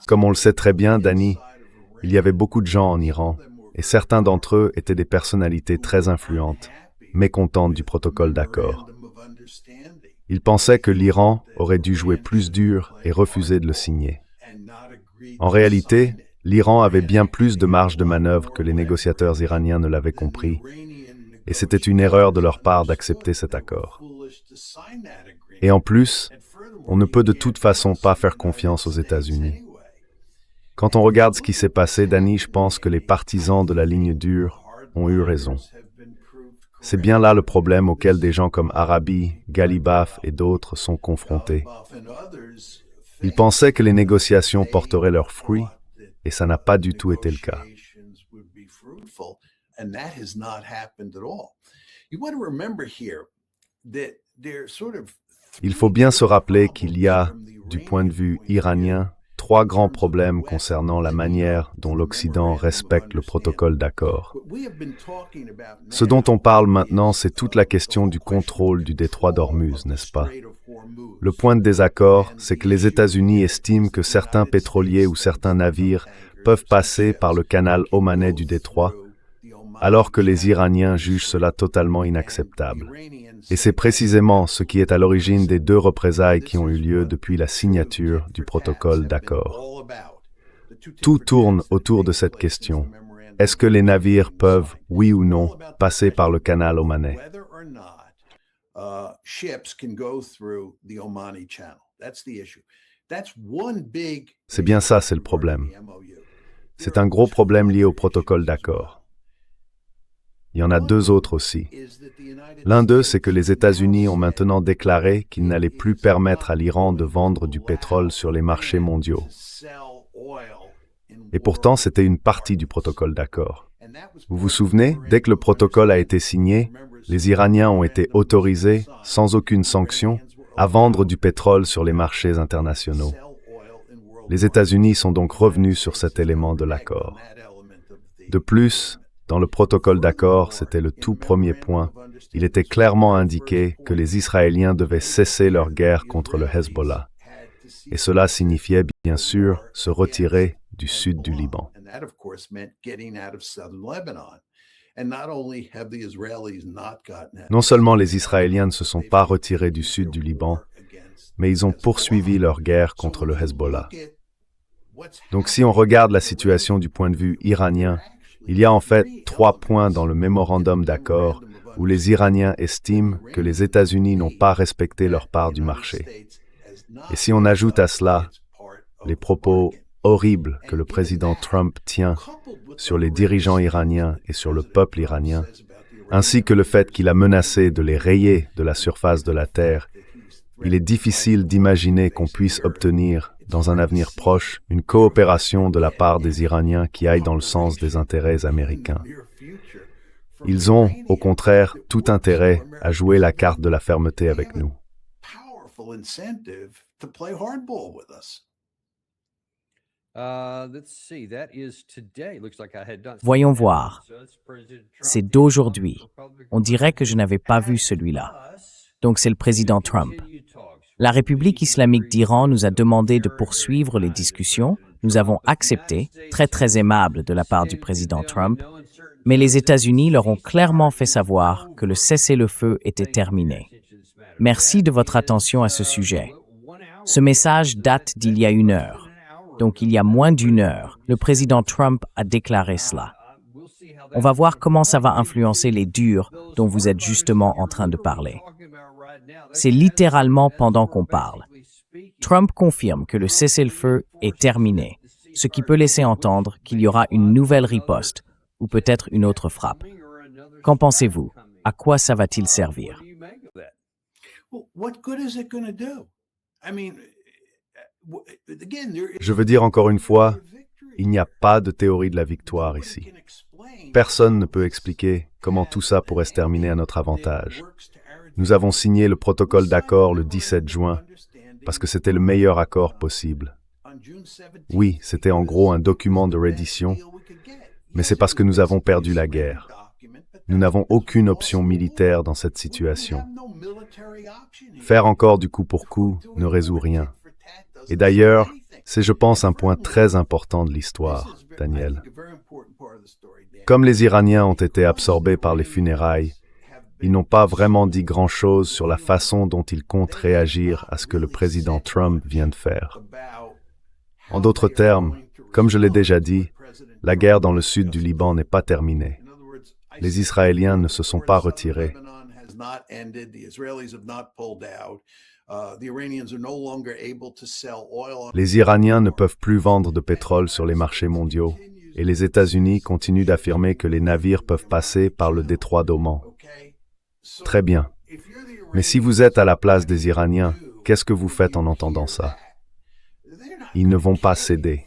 Comme on le sait très bien, Danny, il y avait beaucoup de gens en Iran, et certains d'entre eux étaient des personnalités très influentes, mécontentes du protocole d'accord. Ils pensaient que l'Iran aurait dû jouer plus dur et refuser de le signer. En réalité, l'Iran avait bien plus de marge de manœuvre que les négociateurs iraniens ne l'avaient compris, et c'était une erreur de leur part d'accepter cet accord. Et en plus, on ne peut de toute façon pas faire confiance aux États-Unis. Quand on regarde ce qui s'est passé, Danny, je pense que les partisans de la ligne dure ont eu raison. C'est bien là le problème auquel des gens comme Arabi, Ghalibaf et d'autres sont confrontés. Ils pensaient que les négociations porteraient leurs fruits, et ça n'a pas du tout été le cas. Il faut bien se rappeler qu'il y a, du point de vue iranien, trois grands problèmes concernant la manière dont l'Occident respecte le protocole d'accord. Ce dont on parle maintenant, c'est toute la question du contrôle du détroit d'Ormuz, n'est-ce pas? Le point de désaccord, c'est que les États-Unis estiment que certains pétroliers ou certains navires peuvent passer par le canal omanais du détroit, alors que les Iraniens jugent cela totalement inacceptable. Et c'est précisément ce qui est à l'origine des deux représailles qui ont eu lieu depuis la signature du protocole d'accord. Tout tourne autour de cette question. Est-ce que les navires peuvent, oui ou non, passer par le canal omanais? C'est bien ça, c'est le problème. C'est un gros problème lié au protocole d'accord. Il y en a deux autres aussi. L'un d'eux, c'est que les États-Unis ont maintenant déclaré qu'ils n'allaient plus permettre à l'Iran de vendre du pétrole sur les marchés mondiaux. Et pourtant, c'était une partie du protocole d'accord. Vous vous souvenez, dès que le protocole a été signé, les Iraniens ont été autorisés, sans aucune sanction, à vendre du pétrole sur les marchés internationaux. Les États-Unis sont donc revenus sur cet élément de l'accord. De plus, dans le protocole d'accord, c'était le tout premier point. Il était clairement indiqué que les Israéliens devaient cesser leur guerre contre le Hezbollah. Et cela signifiait, bien sûr, se retirer du sud du Liban. Non seulement les Israéliens ne se sont pas retirés du sud du Liban, mais ils ont poursuivi leur guerre contre le Hezbollah. Donc si on regarde la situation du point de vue iranien, il y a en fait 3 points dans le mémorandum d'accord où les Iraniens estiment que les États-Unis n'ont pas respecté leur part du marché. Et si on ajoute à cela les propos horribles que le président Trump tient sur les dirigeants iraniens et sur le peuple iranien, ainsi que le fait qu'il a menacé de les rayer de la surface de la Terre, il est difficile d'imaginer qu'on puisse obtenir dans un avenir proche, une coopération de la part des Iraniens qui aille dans le sens des intérêts américains. Ils ont, au contraire, tout intérêt à jouer la carte de la fermeté avec nous. Voyons voir. C'est d'aujourd'hui. On dirait que je n'avais pas vu celui-là. Donc c'est le président Trump. La République islamique d'Iran nous a demandé de poursuivre les discussions. Nous avons accepté, très aimable de la part du président Trump, mais les États-Unis leur ont clairement fait savoir que le cessez-le-feu était terminé. Merci de votre attention à ce sujet. Ce message date d'il y a 1 heure. Donc il y a moins d'1 heure, le président Trump a déclaré cela. On va voir comment ça va influencer les durs dont vous êtes justement en train de parler. C'est littéralement pendant qu'on parle. Trump confirme que le cessez-le-feu est terminé, ce qui peut laisser entendre qu'il y aura une nouvelle riposte ou peut-être une autre frappe. Qu'en pensez-vous? À quoi ça va-t-il servir? Je veux dire encore une fois, il n'y a pas de théorie de la victoire ici. Personne ne peut expliquer comment tout ça pourrait se terminer à notre avantage. Nous avons signé le protocole d'accord le 17 juin parce que c'était le meilleur accord possible. Oui, c'était en gros un document de reddition, mais c'est parce que nous avons perdu la guerre. Nous n'avons aucune option militaire dans cette situation. Faire encore du coup pour coup ne résout rien. Et d'ailleurs, c'est, je pense, un point très important de l'histoire, Daniel. Comme les Iraniens ont été absorbés par les funérailles, ils n'ont pas vraiment dit grand-chose sur la façon dont ils comptent réagir à ce que le président Trump vient de faire. En d'autres termes, comme je l'ai déjà dit, la guerre dans le sud du Liban n'est pas terminée. Les Israéliens ne se sont pas retirés. Les Iraniens ne peuvent plus vendre de pétrole sur les marchés mondiaux et les États-Unis continuent d'affirmer que les navires peuvent passer par le détroit d'Oman. Très bien. Mais si vous êtes à la place des Iraniens, qu'est-ce que vous faites en entendant ça? Ils ne vont pas céder.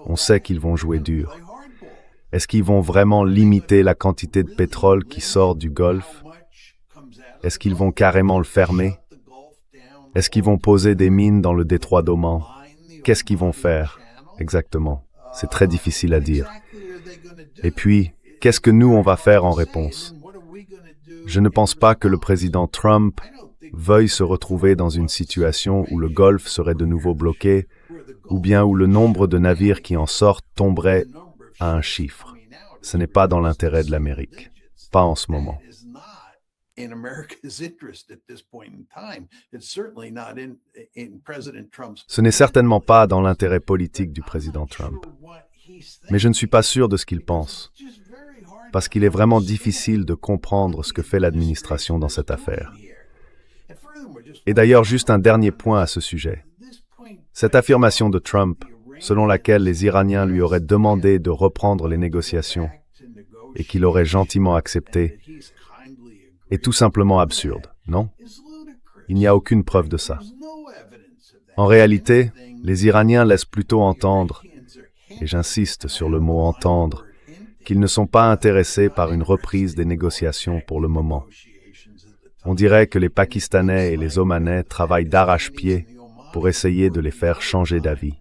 On sait qu'ils vont jouer dur. Est-ce qu'ils vont vraiment limiter la quantité de pétrole qui sort du Golfe? Est-ce qu'ils vont carrément le fermer? Est-ce qu'ils vont poser des mines dans le détroit d'Oman? Qu'est-ce qu'ils vont faire exactement? C'est très difficile à dire. Et puis, qu'est-ce que nous, on va faire en réponse? Je ne pense pas que le président Trump veuille se retrouver dans une situation où le Golfe serait de nouveau bloqué, ou bien où le nombre de navires qui en sortent tomberait à un chiffre. Ce n'est pas dans l'intérêt de l'Amérique. Pas en ce moment. Ce n'est certainement pas dans l'intérêt politique du président Trump. Mais je ne suis pas sûr de ce qu'il pense, parce qu'il est vraiment difficile de comprendre ce que fait l'administration dans cette affaire. Et d'ailleurs, juste un dernier point à ce sujet. Cette affirmation de Trump, selon laquelle les Iraniens lui auraient demandé de reprendre les négociations et qu'il aurait gentiment accepté, est tout simplement absurde, non? Il n'y a aucune preuve de ça. En réalité, les Iraniens laissent plutôt entendre, et j'insiste sur le mot « entendre », qu'ils ne sont pas intéressés par une reprise des négociations pour le moment. On dirait que les Pakistanais et les Omanais travaillent d'arrache-pied pour essayer de les faire changer d'avis.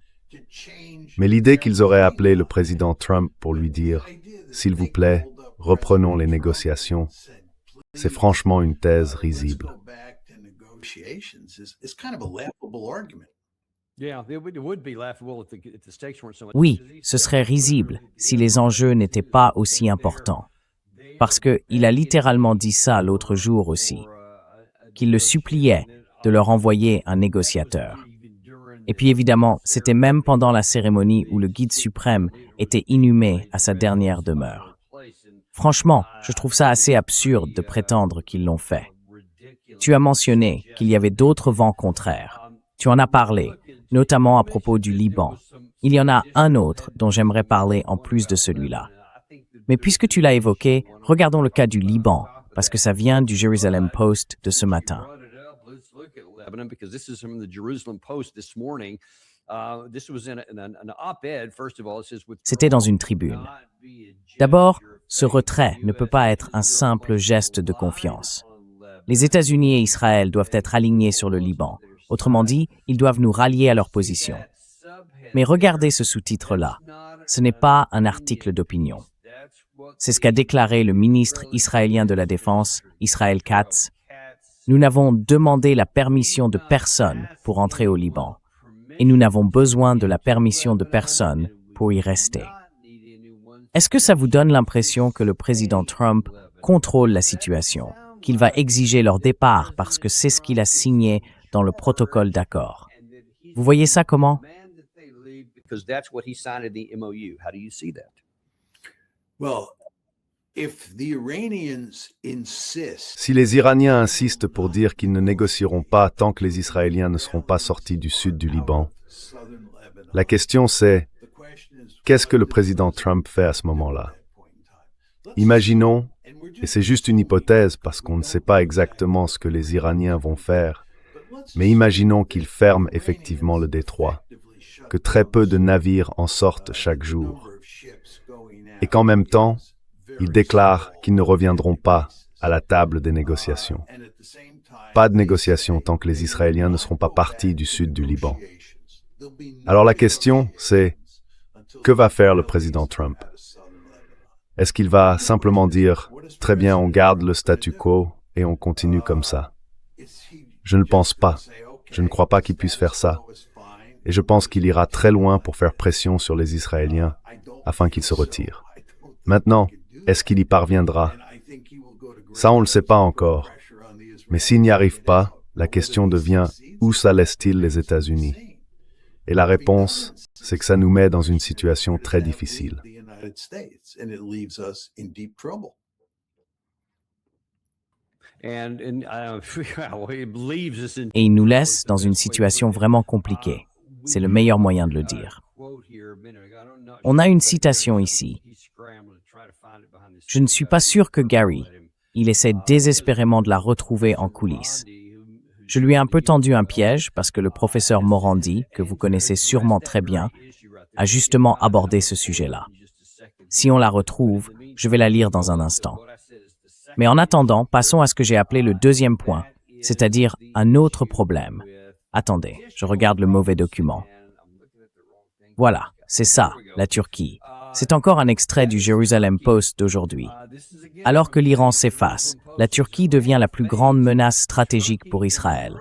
Mais l'idée qu'ils auraient appelé le président Trump pour lui dire « S'il vous plaît, reprenons les négociations », c'est franchement une thèse risible. Oui, ce serait risible si les enjeux n'étaient pas aussi importants. Parce qu'il a littéralement dit ça l'autre jour aussi, qu'il le suppliait de leur envoyer un négociateur. Et puis évidemment, c'était même pendant la cérémonie où le guide suprême était inhumé à sa dernière demeure. Franchement, je trouve ça assez absurde de prétendre qu'ils l'ont fait. Tu as mentionné qu'il y avait d'autres vents contraires. Tu en as parlé, notamment à propos du Liban. Il y en a un autre dont j'aimerais parler en plus de celui-là. Mais puisque tu l'as évoqué, regardons le cas du Liban, parce que ça vient du Jerusalem Post de ce matin. C'était dans une tribune. D'abord, ce retrait ne peut pas être un simple geste de confiance. Les États-Unis et Israël doivent être alignés sur le Liban. Autrement dit, ils doivent nous rallier à leur position. Mais regardez ce sous-titre-là. Ce n'est pas un article d'opinion. C'est ce qu'a déclaré le ministre israélien de la Défense, Israel Katz. Nous n'avons demandé la permission de personne pour entrer au Liban. Et nous n'avons besoin de la permission de personne pour y rester. Est-ce que ça vous donne l'impression que le président Trump contrôle la situation, qu'il va exiger leur départ parce que c'est ce qu'il a signé dans le protocole d'accord? Vous voyez ça comment? Si les Iraniens insistent pour dire qu'ils ne négocieront pas tant que les Israéliens ne seront pas sortis du sud du Liban, la question c'est, qu'est-ce que le président Trump fait à ce moment-là? Imaginons, et c'est juste une hypothèse parce qu'on ne sait pas exactement ce que les Iraniens vont faire, mais imaginons qu'ils ferment effectivement le détroit, que très peu de navires en sortent chaque jour, et qu'en même temps, ils déclarent qu'ils ne reviendront pas à la table des négociations. Pas de négociations tant que les Israéliens ne seront pas partis du sud du Liban. Alors la question, c'est, que va faire le président Trump? Est-ce qu'il va simplement dire « Très bien, on garde le statu quo et on continue comme ça ». Je ne le pense pas. Je ne crois pas qu'il puisse faire ça. et je pense qu'il ira très loin pour faire pression sur les Israéliens afin qu'ils se retirent. Maintenant, est-ce qu'il y parviendra? Ça, on ne le sait pas encore. Mais s'il n'y arrive pas, la question devient où ça laisse-t-il les États-Unis? Et la réponse, c'est que ça nous met dans une situation très difficile. Et il nous laisse dans une situation vraiment compliquée. C'est le meilleur moyen de le dire. On a une citation ici. Je ne suis pas sûr que Gary, il essaie désespérément de la retrouver en coulisses. Je lui ai un peu tendu un piège parce que le professeur Morandi, que vous connaissez sûrement très bien, a justement abordé ce sujet-là. Si on la retrouve, je vais la lire dans un instant. Mais en attendant, passons à ce que j'ai appelé le deuxième point, c'est-à-dire un autre problème. Attendez, je regarde le mauvais document. Voilà, c'est ça, la Turquie. C'est encore un extrait du Jerusalem Post d'aujourd'hui. Alors que l'Iran s'efface, la Turquie devient la plus grande menace stratégique pour Israël.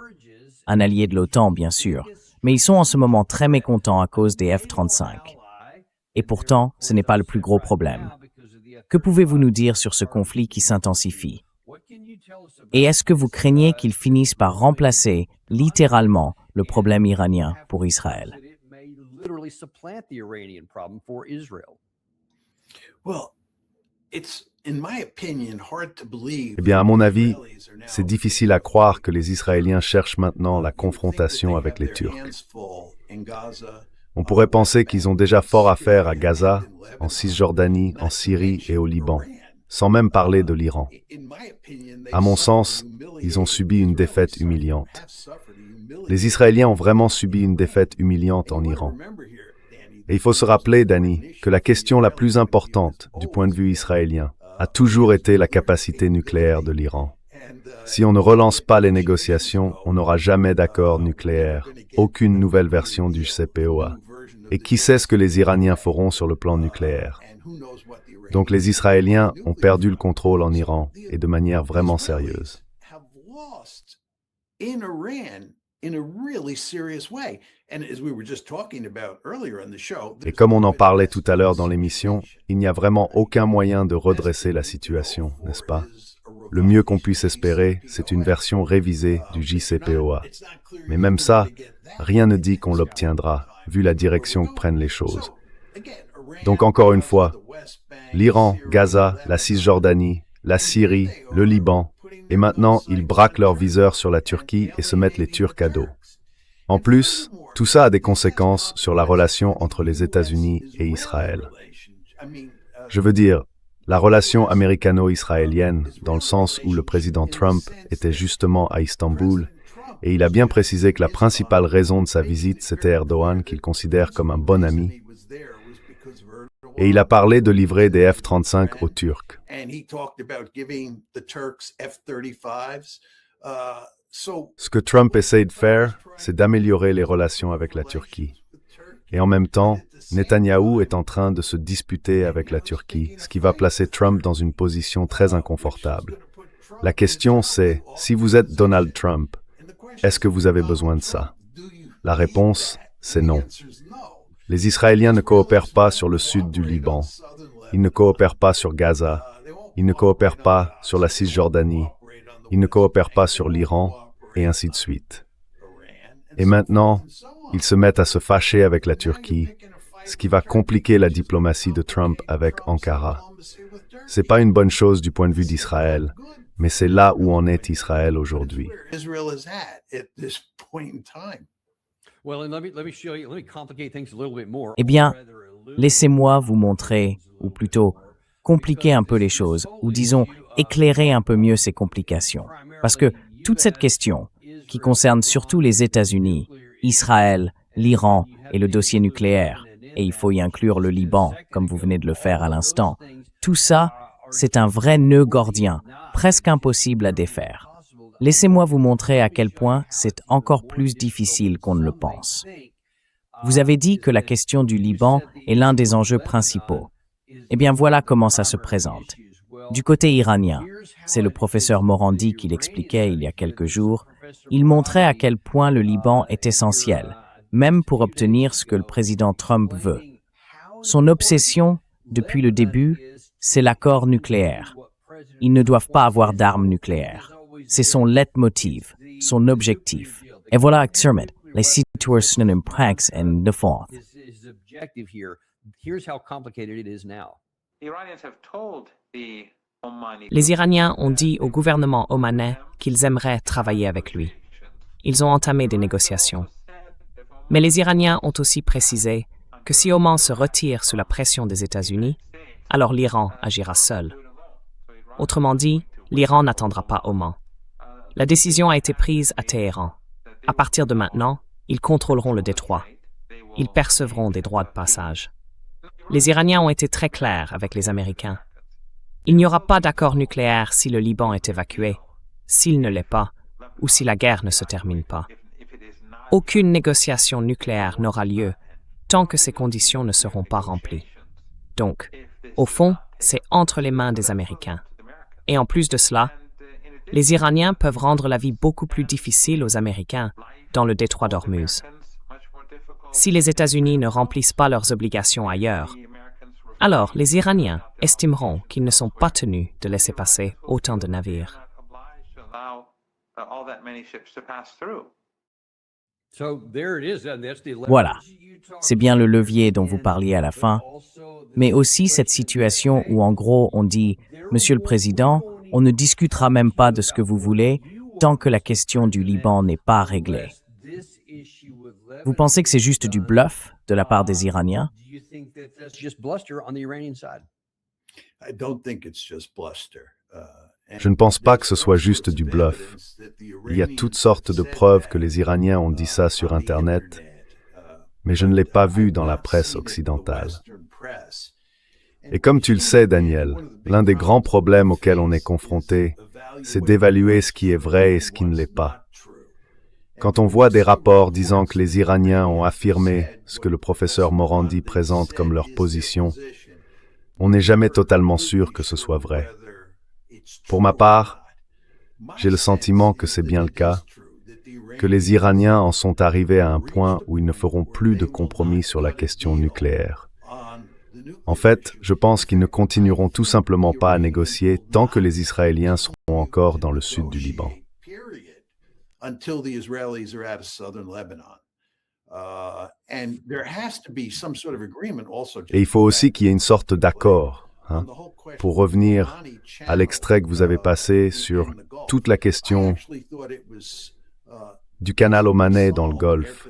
Un allié de l'OTAN, bien sûr, mais ils sont en ce moment très mécontents à cause des F-35. Et pourtant, ce n'est pas le plus gros problème. Que pouvez-vous nous dire sur ce conflit qui s'intensifie? Et est-ce que vous craignez qu'il finisse par remplacer, littéralement, le problème iranien pour Israël? Eh bien, à mon avis, c'est difficile à croire que les Israéliens cherchent maintenant la confrontation avec les Turcs. On pourrait penser qu'ils ont déjà fort à faire à Gaza, en Cisjordanie, en Syrie et au Liban, sans même parler de l'Iran. À mon sens, ils ont subi une défaite humiliante. Les Israéliens ont vraiment subi une défaite humiliante en Iran. Et il faut se rappeler, Danny, que la question la plus importante du point de vue israélien a toujours été la capacité nucléaire de l'Iran. Si on ne relance pas les négociations, on n'aura jamais d'accord nucléaire, aucune nouvelle version du JCPOA. Et qui sait ce que les Iraniens feront sur le plan nucléaire? Donc les Israéliens ont perdu le contrôle en Iran, et de manière vraiment sérieuse. Et comme on en parlait tout à l'heure dans l'émission, il n'y a vraiment aucun moyen de redresser la situation, n'est-ce pas? Le mieux qu'on puisse espérer, c'est une version révisée du JCPOA. Mais même ça, rien ne dit qu'on l'obtiendra, vu la direction que prennent les choses. Donc encore une fois, l'Iran, Gaza, la Cisjordanie, la Syrie, le Liban, et maintenant ils braquent leurs viseurs sur la Turquie et se mettent les Turcs à dos. En plus, tout ça a des conséquences sur la relation entre les États-Unis et Israël. Je veux dire, la relation américano-israélienne, dans le sens où le président Trump était justement à Istanbul, et il a bien précisé que la principale raison de sa visite, c'était Erdogan, qu'il considère comme un bon ami. Et il a parlé de livrer des F-35 aux Turcs. Ce que Trump essaye de faire, c'est d'améliorer les relations avec la Turquie. Et en même temps, Netanyahou est en train de se disputer avec la Turquie, ce qui va placer Trump dans une position très inconfortable. La question c'est, si vous êtes Donald Trump, est-ce que vous avez besoin de ça? La réponse, c'est non. Les Israéliens ne coopèrent pas sur le sud du Liban. Ils ne coopèrent pas sur Gaza. Ils ne coopèrent pas sur la Cisjordanie. Ils ne coopèrent pas sur l'Iran, et ainsi de suite. Et maintenant, ils se mettent à se fâcher avec la Turquie, ce qui va compliquer la diplomatie de Trump avec Ankara. C'est pas une bonne chose du point de vue d'Israël, mais c'est là où en est Israël aujourd'hui. Eh bien, laissez-moi vous montrer, ou plutôt compliquer un peu les choses, ou disons éclairer un peu mieux ces complications. Parce que toute cette question, qui concerne surtout les États-Unis, Israël, l'Iran et le dossier nucléaire, et il faut y inclure le Liban, comme vous venez de le faire à l'instant, tout ça, c'est un vrai nœud gordien, presque impossible à défaire. Laissez-moi vous montrer à quel point c'est encore plus difficile qu'on ne le pense. Vous avez dit que la question du Liban est l'un des enjeux principaux. Eh bien, voilà comment ça se présente. Du côté iranien, c'est le professeur Morandi qui l'expliquait il y a quelques jours, il montrait à quel point le Liban est essentiel, même pour obtenir ce que le président Trump veut. Son obsession, depuis le début, c'est l'accord nucléaire. Ils ne doivent pas avoir d'armes nucléaires. C'est son leitmotiv, son objectif. Et voilà actuellement les situations en pranks en défense. Les Iraniens ont dit au gouvernement omanais qu'ils aimeraient travailler avec lui. Ils ont entamé des négociations. Mais les Iraniens ont aussi précisé que si Oman se retire sous la pression des États-Unis, alors l'Iran agira seul. Autrement dit, l'Iran n'attendra pas Oman. La décision a été prise à Téhéran. À partir de maintenant, ils contrôleront le détroit. Ils percevront des droits de passage. Les Iraniens ont été très clairs avec les Américains. Il n'y aura pas d'accord nucléaire si le Liban est évacué, s'il ne l'est pas, ou si la guerre ne se termine pas. Aucune négociation nucléaire n'aura lieu tant que ces conditions ne seront pas remplies. Donc, au fond, c'est entre les mains des Américains. Et en plus de cela, les Iraniens peuvent rendre la vie beaucoup plus difficile aux Américains dans le détroit d'Ormuz. Si les États-Unis ne remplissent pas leurs obligations ailleurs, alors les Iraniens estimeront qu'ils ne sont pas tenus de laisser passer autant de navires. Voilà, c'est bien le levier dont vous parliez à la fin, mais aussi cette situation où en gros on dit « Monsieur le Président, on ne discutera même pas de ce que vous voulez tant que la question du Liban n'est pas réglée ». Vous pensez que c'est juste du bluff de la part des Iraniens? Je ne pense pas que ce soit juste du bluff. Il y a toutes sortes de preuves que les Iraniens ont dit ça sur Internet, mais je ne l'ai pas vu dans la presse occidentale. Et comme tu le sais, Daniel, l'un des grands problèmes auxquels on est confronté, c'est d'évaluer ce qui est vrai et ce qui ne l'est pas. Quand on voit des rapports disant que les Iraniens ont affirmé ce que le professeur Morandi présente comme leur position, on n'est jamais totalement sûr que ce soit vrai. Pour ma part, j'ai le sentiment que c'est bien le cas, que les Iraniens en sont arrivés à un point où ils ne feront plus de compromis sur la question nucléaire. En fait, je pense qu'ils ne continueront tout simplement pas à négocier tant que les Israéliens seront encore dans le sud du Liban. Until the Israelis are out of southern Lebanon. And there has to be some sort of agreement also. Et il faut aussi qu'il y ait une sorte d'accord, pour revenir à l'extrait que vous avez passé sur toute la question du canal omanais dans le Golfe.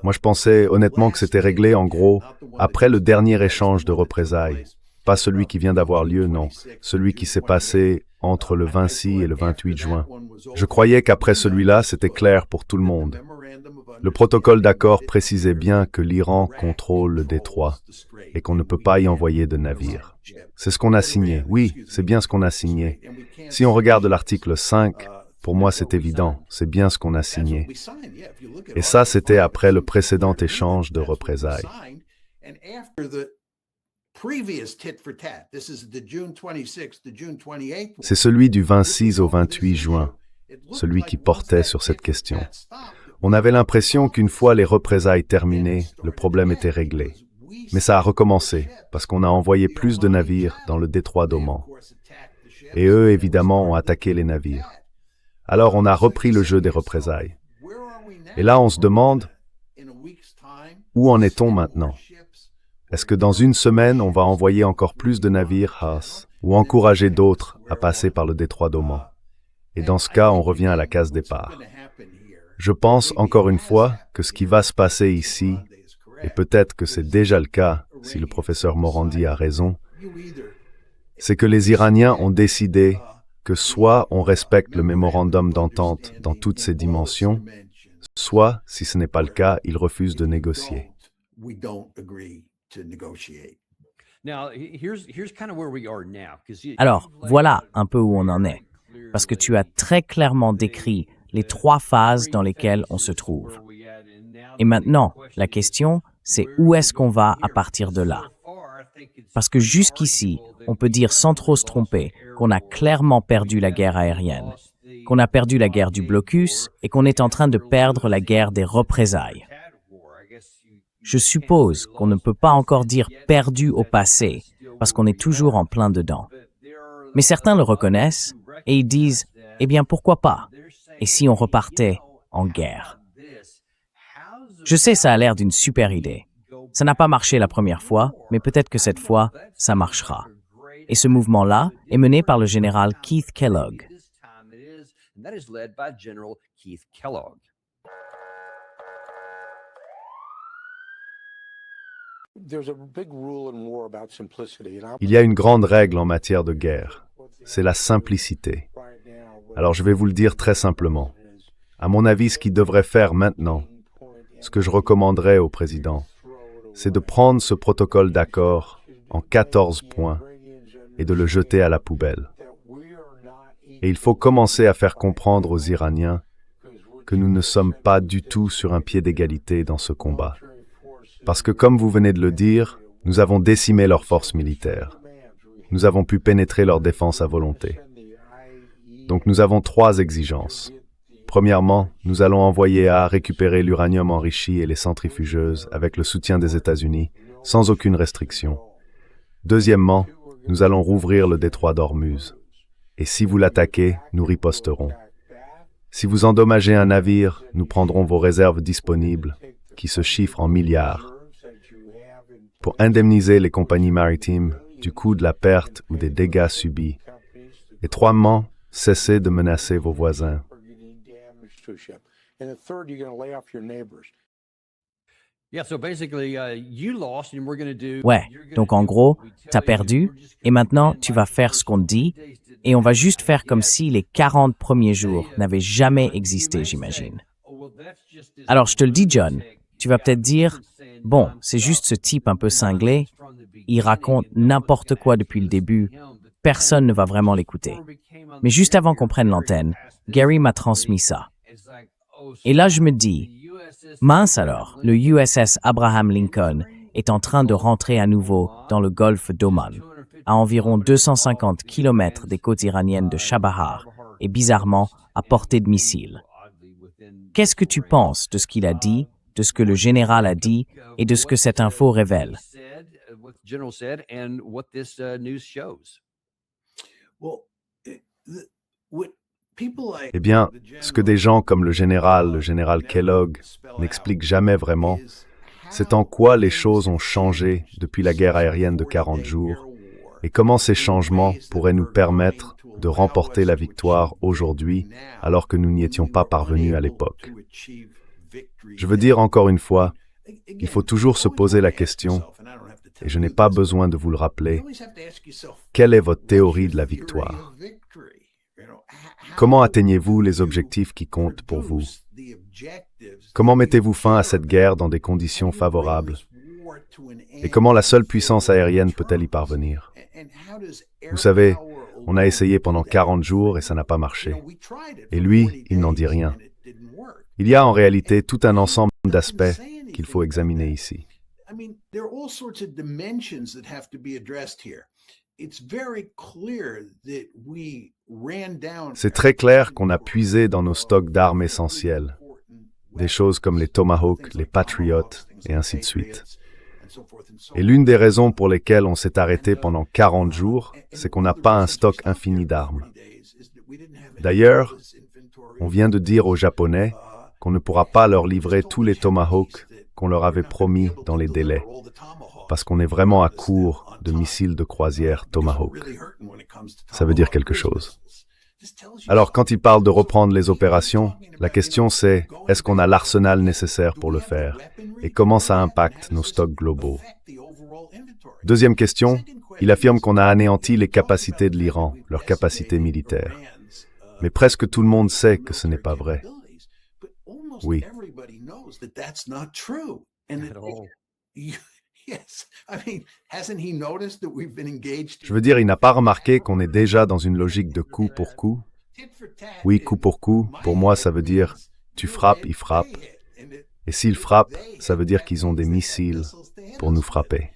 Moi, je pensais honnêtement que c'était réglé, en gros, après le dernier échange de représailles. Pas celui qui vient d'avoir lieu, non. Celui qui s'est passé entre le 26 et le 28 juin. Je croyais qu'après celui-là, c'était clair pour tout le monde. Le protocole d'accord précisait bien que l'Iran contrôle le détroit et qu'on ne peut pas y envoyer de navires. C'est ce qu'on a signé. Oui, c'est bien ce qu'on a signé. Si on regarde l'article 5, pour moi c'est évident, c'est bien ce qu'on a signé. Et ça, c'était après le précédent échange de représailles. C'est celui du 26 au 28 juin, celui qui portait sur cette question. On avait l'impression qu'une fois les représailles terminées, le problème était réglé. Mais ça a recommencé, parce qu'on a envoyé plus de navires dans le détroit d'Oman. Et eux, évidemment, ont attaqué les navires. Alors on a repris le jeu des représailles. Et là, on se demande, où en est-on maintenant ? Est-ce que dans une semaine, on va envoyer encore plus de navires Haas ou encourager d'autres à passer par le détroit d'Oman? Et dans ce cas, on revient à la case départ. Je pense, encore une fois, que ce qui va se passer ici, et peut-être que c'est déjà le cas, si le professeur Morandi a raison, c'est que les Iraniens ont décidé que soit on respecte le mémorandum d'entente dans toutes ses dimensions, soit, si ce n'est pas le cas, ils refusent de négocier. Alors, voilà un peu où on en est, parce que tu as très clairement décrit les 3 phases dans lesquelles on se trouve. Et maintenant, la question, c'est où est-ce qu'on va à partir de là? Parce que jusqu'ici, on peut dire sans trop se tromper qu'on a clairement perdu la guerre aérienne, qu'on a perdu la guerre du blocus et qu'on est en train de perdre la guerre des représailles. Je suppose qu'on ne peut pas encore dire perdu au passé, parce qu'on est toujours en plein dedans. Mais certains le reconnaissent et ils disent « Eh bien, pourquoi pas? Et si on repartait en guerre ?» Je sais, ça a l'air d'une super idée. Ça n'a pas marché la première fois, mais peut-être que cette fois, ça marchera. Et ce mouvement-là est mené par le général Keith Kellogg. Il y a une grande règle en matière de guerre, c'est la simplicité. Alors je vais vous le dire très simplement. À mon avis, ce qu'il devrait faire maintenant, ce que je recommanderais au président, c'est de prendre ce protocole d'accord en 14 points et de le jeter à la poubelle. Et il faut commencer à faire comprendre aux Iraniens que nous ne sommes pas du tout sur un pied d'égalité dans ce combat. Parce que, comme vous venez de le dire, nous avons décimé leurs forces militaires. Nous avons pu pénétrer leur défense à volonté. Donc nous avons 3 exigences. Premièrement, nous allons envoyer à récupérer l'uranium enrichi et les centrifugeuses avec le soutien des États-Unis, sans aucune restriction. Deuxièmement, nous allons rouvrir le détroit d'Ormuz. Et si vous l'attaquez, nous riposterons. Si vous endommagez un navire, nous prendrons vos réserves disponibles, qui se chiffrent en milliards, pour indemniser les compagnies maritimes du coût de la perte ou des dégâts subis. Et troisièmement, cessez de menacer vos voisins. Ouais, donc en gros, t'as perdu, et maintenant tu vas faire ce qu'on te dit, et on va juste faire comme si les 40 premiers jours n'avaient jamais existé, j'imagine. Alors je te le dis, John, tu vas peut-être dire, bon, c'est juste ce type un peu cinglé, il raconte n'importe quoi depuis le début, personne ne va vraiment l'écouter. Mais juste avant qu'on prenne l'antenne, Gary m'a transmis ça. Et là je me dis, mince alors, le USS Abraham Lincoln est en train de rentrer à nouveau dans le golfe d'Oman, à environ 250 km des côtes iraniennes de Chabahar, et bizarrement à portée de missile. Qu'est-ce que tu penses de ce qu'il a dit, de ce que le général a dit et de ce que cette info révèle? Eh bien, ce que des gens comme le général Kellogg, n'expliquent jamais vraiment, c'est en quoi les choses ont changé depuis la guerre aérienne de 40 jours et comment ces changements pourraient nous permettre de remporter la victoire aujourd'hui alors que nous n'y étions pas parvenus à l'époque. Je veux dire encore une fois, il faut toujours se poser la question, et je n'ai pas besoin de vous le rappeler, quelle est votre théorie de la victoire? Comment atteignez-vous les objectifs qui comptent pour vous? Comment mettez-vous fin à cette guerre dans des conditions favorables? Et comment la seule puissance aérienne peut-elle y parvenir? Vous savez, on a essayé pendant 40 jours et ça n'a pas marché. Et lui, il n'en dit rien. Il y a en réalité tout un ensemble d'aspects qu'il faut examiner ici. C'est très clair qu'on a puisé dans nos stocks d'armes essentielles, des choses comme les Tomahawk, les Patriot, et ainsi de suite. Et l'une des raisons pour lesquelles on s'est arrêté pendant 40 jours, c'est qu'on n'a pas un stock infini d'armes. D'ailleurs, on vient de dire aux Japonais qu'on ne pourra pas leur livrer tous les Tomahawks qu'on leur avait promis dans les délais, parce qu'on est vraiment à court de missiles de croisière Tomahawk. Ça veut dire quelque chose. Alors, quand il parle de reprendre les opérations, la question c'est, est-ce qu'on a l'arsenal nécessaire pour le faire? Et comment ça impacte nos stocks globaux? Deuxième question, il affirme qu'on a anéanti les capacités de l'Iran, leurs capacités militaires. Mais presque tout le monde sait que ce n'est pas vrai. Oui. Je veux dire, il n'a pas remarqué qu'on est déjà dans une logique de coup pour coup. Oui, coup pour moi, ça veut dire tu frappes, il frappe. Et s'ils frappent, ça veut dire qu'ils ont des missiles pour nous frapper.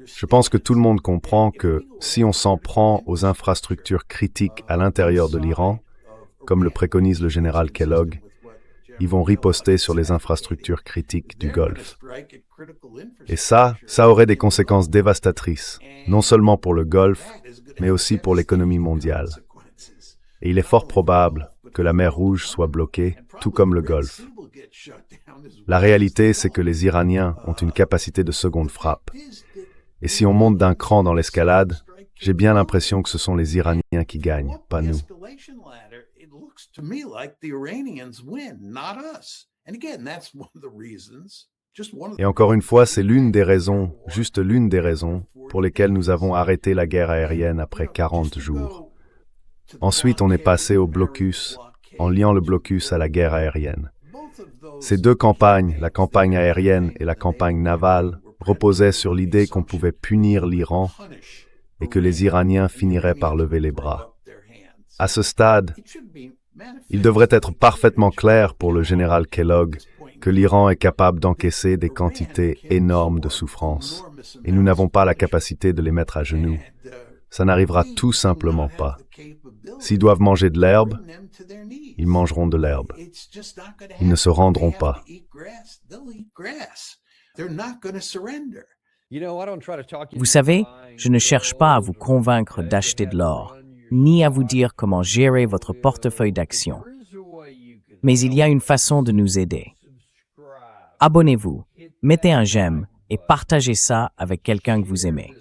Je pense que tout le monde comprend que si on s'en prend aux infrastructures critiques à l'intérieur de l'Iran, comme le préconise le général Kellogg, ils vont riposter sur les infrastructures critiques du Golfe. Et ça aurait des conséquences dévastatrices, non seulement pour le Golfe, mais aussi pour l'économie mondiale. Et il est fort probable que la mer Rouge soit bloquée, tout comme le Golfe. La réalité, c'est que les Iraniens ont une capacité de seconde frappe. Et si on monte d'un cran dans l'escalade, j'ai bien l'impression que ce sont les Iraniens qui gagnent, pas nous. Et encore une fois, c'est l'une des raisons, juste l'une des raisons, pour lesquelles nous avons arrêté la guerre aérienne après 40 jours. Ensuite, on est passé au blocus, en liant le blocus à la guerre aérienne. Ces deux campagnes, la campagne aérienne et la campagne navale, reposaient sur l'idée qu'on pouvait punir l'Iran et que les Iraniens finiraient par lever les bras. À ce stade, il devrait être parfaitement clair pour le général Kellogg que l'Iran est capable d'encaisser des quantités énormes de souffrance, et nous n'avons pas la capacité de les mettre à genoux. Ça n'arrivera tout simplement pas. S'ils doivent manger de l'herbe, ils mangeront de l'herbe. Ils ne se rendront pas. Vous savez, je ne cherche pas à vous convaincre d'acheter de l'or, ni à vous dire comment gérer votre portefeuille d'actions. Mais il y a une façon de nous aider. Abonnez-vous, mettez un j'aime et partagez ça avec quelqu'un que vous aimez.